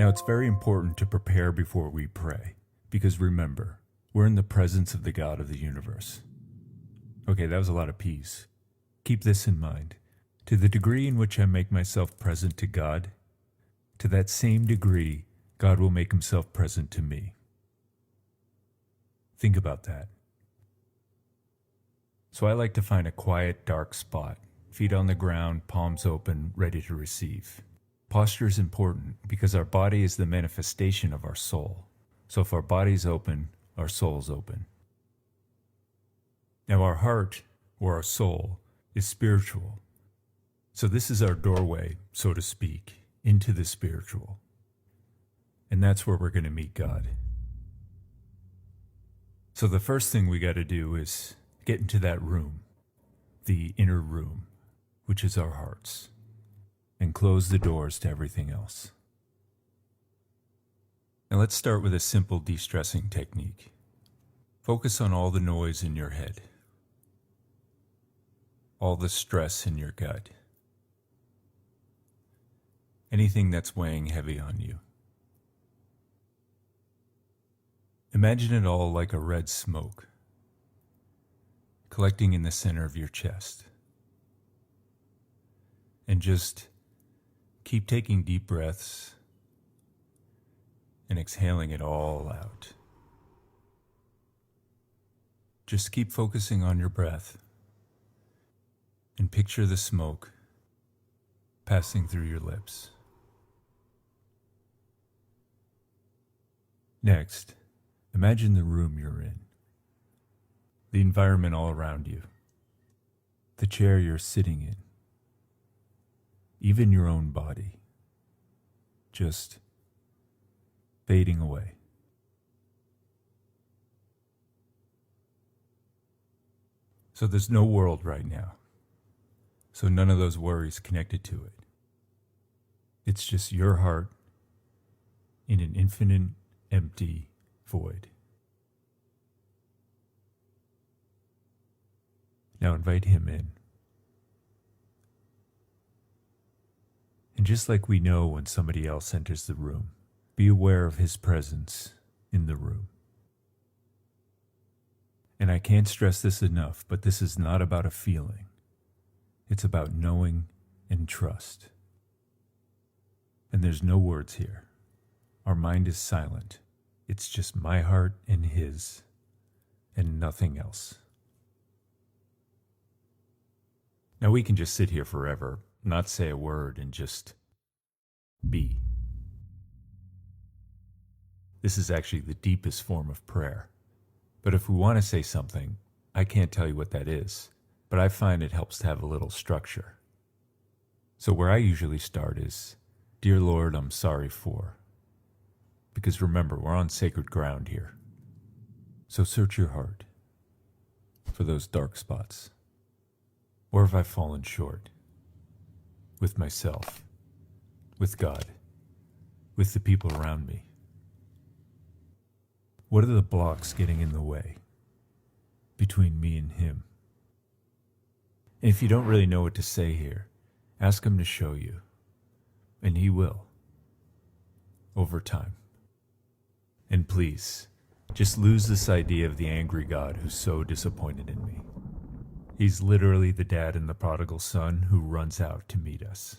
Now, it's very important to prepare before we pray, because remember, we're in the presence of the God of the universe. Okay, that was a lot of P's. Keep this in mind. To the degree in which I make myself present to God, to that same degree, God will make himself present to me. Think about that. So I like to find a quiet, dark spot, feet on the ground, palms open, ready to receive. Posture is important because our body is the manifestation of our soul. So if our body's open, our soul's open. Now our heart, or our soul, is spiritual. So this is our doorway, so to speak, into the spiritual. And that's where we're going to meet God. So the first thing we got to do is get into that room, the inner room, which is our hearts, and close the doors to everything else. Now let's start with a simple de-stressing technique. Focus on all the noise in your head, all the stress in your gut, anything that's weighing heavy on you. Imagine it all like a red smoke, collecting in the center of your chest. And just keep taking deep breaths and exhaling it all out. Just keep focusing on your breath and picture the smoke passing through your lips. Next, imagine the room you're in, the environment all around you, the chair you're sitting in, even your own body, just fading away. So there's no world right now, so none of those worries connected to it. It's just your heart in an infinite, empty void. Now invite him in. And just like we know when somebody else enters the room, be aware of his presence in the room. And I can't stress this enough, but this is not about a feeling. It's about knowing and trust. And there's no words here. Our mind is silent. It's just my heart and his, and nothing else. Now we can just sit here forever, not say a word, and just be. This is actually the deepest form of prayer. But if we want to say something, I can't tell you what that is, but I find it helps to have a little structure. So where I usually start is, Dear Lord, I'm sorry for. Because remember, we're on sacred ground here. So search your heart for those dark spots. Where have I fallen short? With myself, with God, with the people around me. What are the blocks getting in the way between me and him? And if you don't really know what to say here, ask him to show you, and he will, over time. And please, just lose this idea of the angry God who's so disappointed in me. He's literally the dad in The Prodigal Son who runs out to meet us.